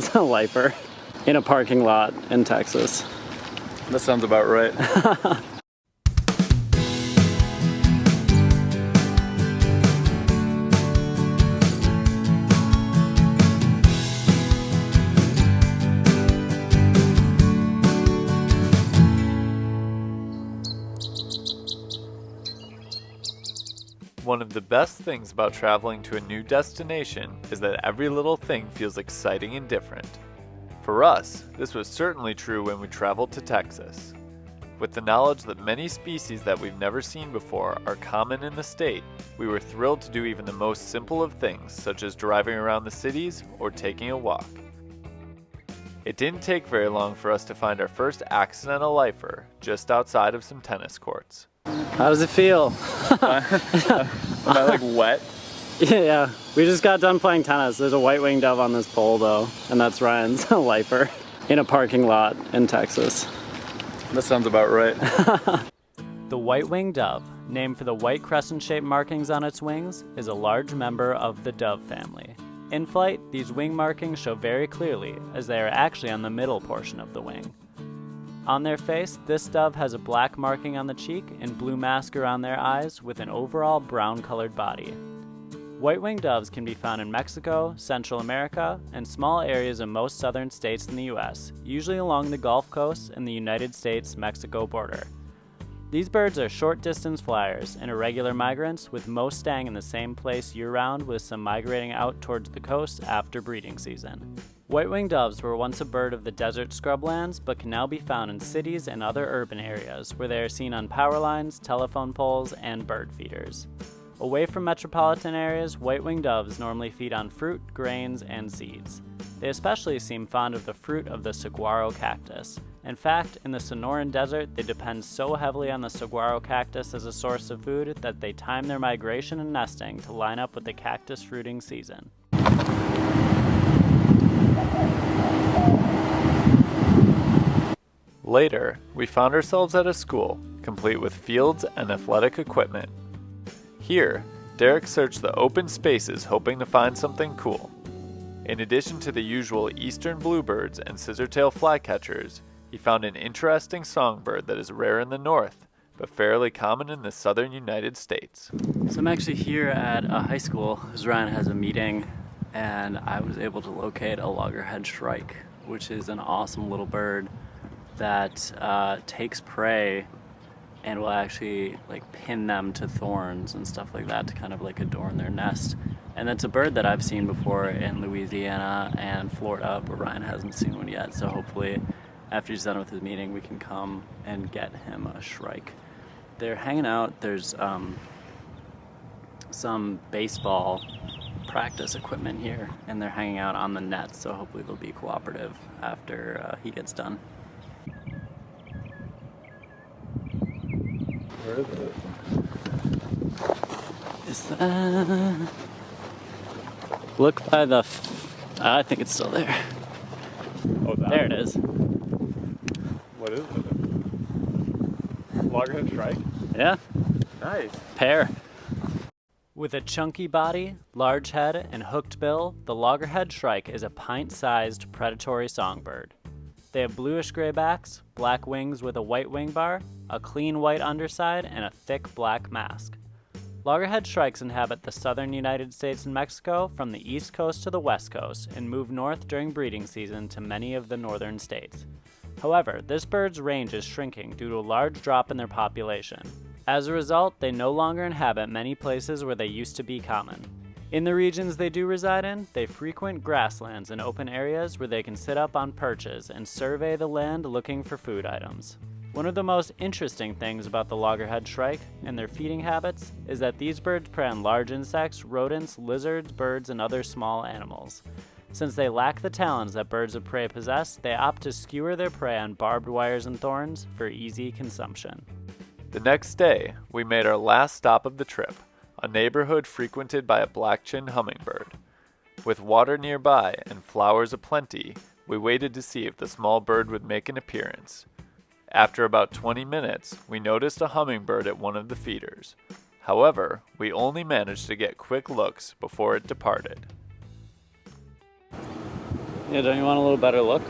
Ryan's lifer in a parking lot in Texas. That sounds about right. One of the best things about traveling to a new destination is that every little thing feels exciting and different. For us, this was certainly true when we traveled to Texas. With the knowledge that many species that we've never seen before are common in the state, we were thrilled to do even the most simple of things, such as driving around the cities or taking a walk. It didn't take very long for us to find our first accidental lifer just outside of some tennis courts. How does it feel? Am I like wet? Yeah, we just got done playing tennis. There's a white-winged dove on this pole though, and that's Ryan's lifer in a parking lot in Texas. That sounds about right. The white-winged dove, named for the white crescent-shaped markings on its wings, is a large member of the dove family. In flight, these wing markings show very clearly, as they are actually on the middle portion of the wing. On their face, this dove has a black marking on the cheek and blue mask around their eyes with an overall brown-colored body. White-winged doves can be found in Mexico, Central America, and small areas in most southern states in the U.S., usually along the Gulf Coast and the United States-Mexico border. These birds are short-distance flyers and irregular migrants, with most staying in the same place year-round with some migrating out towards the coast after breeding season. White-winged doves were once a bird of the desert scrublands, but can now be found in cities and other urban areas where they are seen on power lines, telephone poles, and bird feeders. Away from metropolitan areas, white-winged doves normally feed on fruit, grains, and seeds. They especially seem fond of the fruit of the saguaro cactus. In fact, in the Sonoran Desert, they depend so heavily on the saguaro cactus as a source of food that they time their migration and nesting to line up with the cactus fruiting season. Later, we found ourselves at a school, complete with fields and athletic equipment. Here, Derek searched the open spaces hoping to find something cool. In addition to the usual eastern bluebirds and scissortail flycatchers, he found an interesting songbird that is rare in the north, but fairly common in the southern United States. So I'm actually here at a high school because Ryan has a meeting, and I was able to locate a loggerhead shrike, which is an awesome little bird that takes prey and will actually like pin them to thorns and stuff like that to kind of like adorn their nest. And that's a bird that I've seen before in Louisiana and Florida, but Ryan hasn't seen one yet. So hopefully after he's done with his meeting, we can come and get him a shrike. They're hanging out. There's some baseball practice equipment here, and they're hanging out on the net. So hopefully they'll be cooperative after he gets done. Where is it? Is that... Look by the... I think it's still there. Oh, there it is. What is it? Loggerhead shrike? Yeah. Nice. Pair. With a chunky body, large head, and hooked bill, the loggerhead shrike is a pint-sized predatory songbird. They have bluish-gray backs, black wings with a white wing bar, a clean white underside, and a thick black mask. Loggerhead shrikes inhabit the southern United States and Mexico from the east coast to the west coast and move north during breeding season to many of the northern states. However, this bird's range is shrinking due to a large drop in their population. As a result, they no longer inhabit many places where they used to be common. In the regions they do reside in, they frequent grasslands and open areas where they can sit up on perches and survey the land looking for food items. One of the most interesting things about the loggerhead shrike and their feeding habits is that these birds prey on large insects, rodents, lizards, birds, and other small animals. Since they lack the talons that birds of prey possess, they opt to skewer their prey on barbed wires and thorns for easy consumption. The next day, we made our last stop of the trip, a neighborhood frequented by a black-chinned hummingbird. With water nearby and flowers aplenty, we waited to see if the small bird would make an appearance. After about 20 minutes, we noticed a hummingbird at one of the feeders. However, we only managed to get quick looks before it departed. Yeah, don't you want a little better look?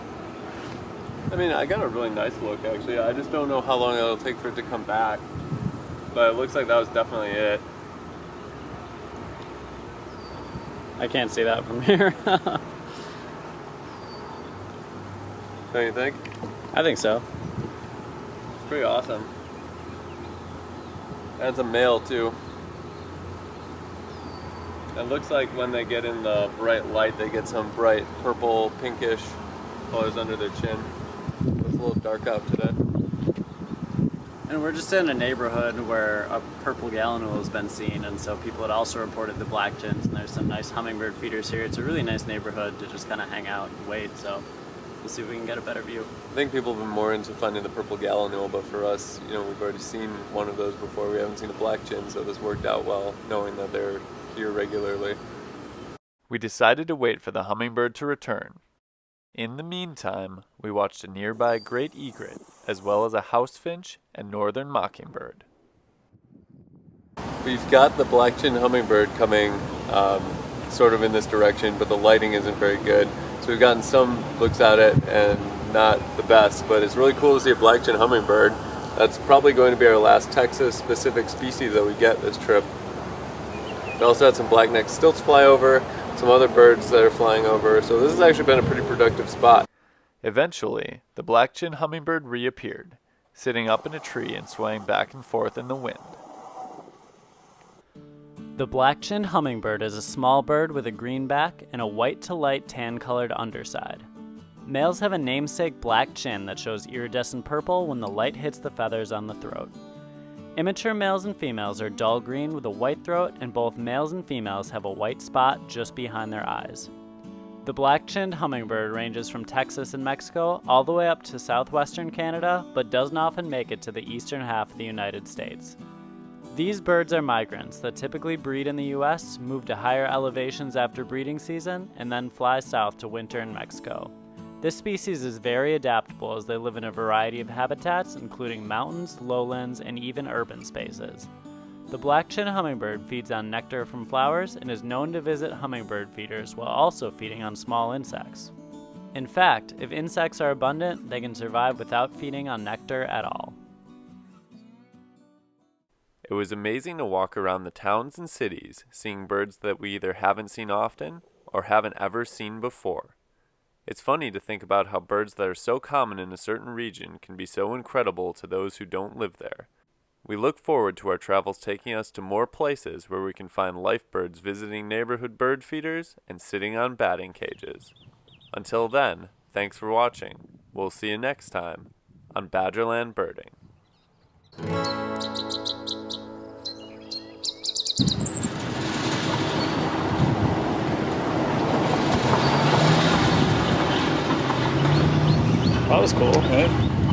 I mean, I got a really nice look, actually. I just don't know how long it'll take for it to come back. But it looks like that was definitely it. I can't see that from here. Don't you think? I think so. It's pretty awesome. And it's a male, too. It looks like when they get in the bright light, they get some bright purple, pinkish colors under their chin. It's a little dark out today. And we're just in a neighborhood where a purple gallinule has been seen, and so people had also reported the black chins, and there's some nice hummingbird feeders here. It's a really nice neighborhood to just kind of hang out and wait, so we'll see if we can get a better view. I think people have been more into finding the purple gallinule, but for us, we've already seen one of those before. We haven't seen a black chin, so this worked out well, knowing that they're here regularly. We decided to wait for the hummingbird to return. In the meantime, we watched a nearby great egret, as well as a house finch and northern mockingbird. We've got the black-chinned hummingbird coming sort of in this direction, but the lighting isn't very good. So we've gotten some looks at it and not the best, but it's really cool to see a black-chinned hummingbird. That's probably going to be our last Texas-specific species that we get this trip. We also had some black-necked stilts fly over, some other birds that are flying over, so this has actually been a pretty productive spot. Eventually, the black-chinned hummingbird reappeared, sitting up in a tree and swaying back and forth in the wind. The black-chinned hummingbird is a small bird with a green back and a white to light tan-colored underside. Males have a namesake black chin that shows iridescent purple when the light hits the feathers on the throat. Immature males and females are dull green with a white throat, and both males and females have a white spot just behind their eyes. The black-chinned hummingbird ranges from Texas and Mexico all the way up to southwestern Canada, but doesn't often make it to the eastern half of the United States. These birds are migrants that typically breed in the US, move to higher elevations after breeding season, and then fly south to winter in Mexico. This species is very adaptable as they live in a variety of habitats, including mountains, lowlands, and even urban spaces. The black-chinned hummingbird feeds on nectar from flowers and is known to visit hummingbird feeders while also feeding on small insects. In fact, if insects are abundant, they can survive without feeding on nectar at all. It was amazing to walk around the towns and cities, seeing birds that we either haven't seen often or haven't ever seen before. It's funny to think about how birds that are so common in a certain region can be so incredible to those who don't live there. We look forward to our travels taking us to more places where we can find life birds visiting neighborhood bird feeders and sitting on batting cages. Until then, thanks for watching. We'll see you next time on Badgerland Birding. That was cool, right?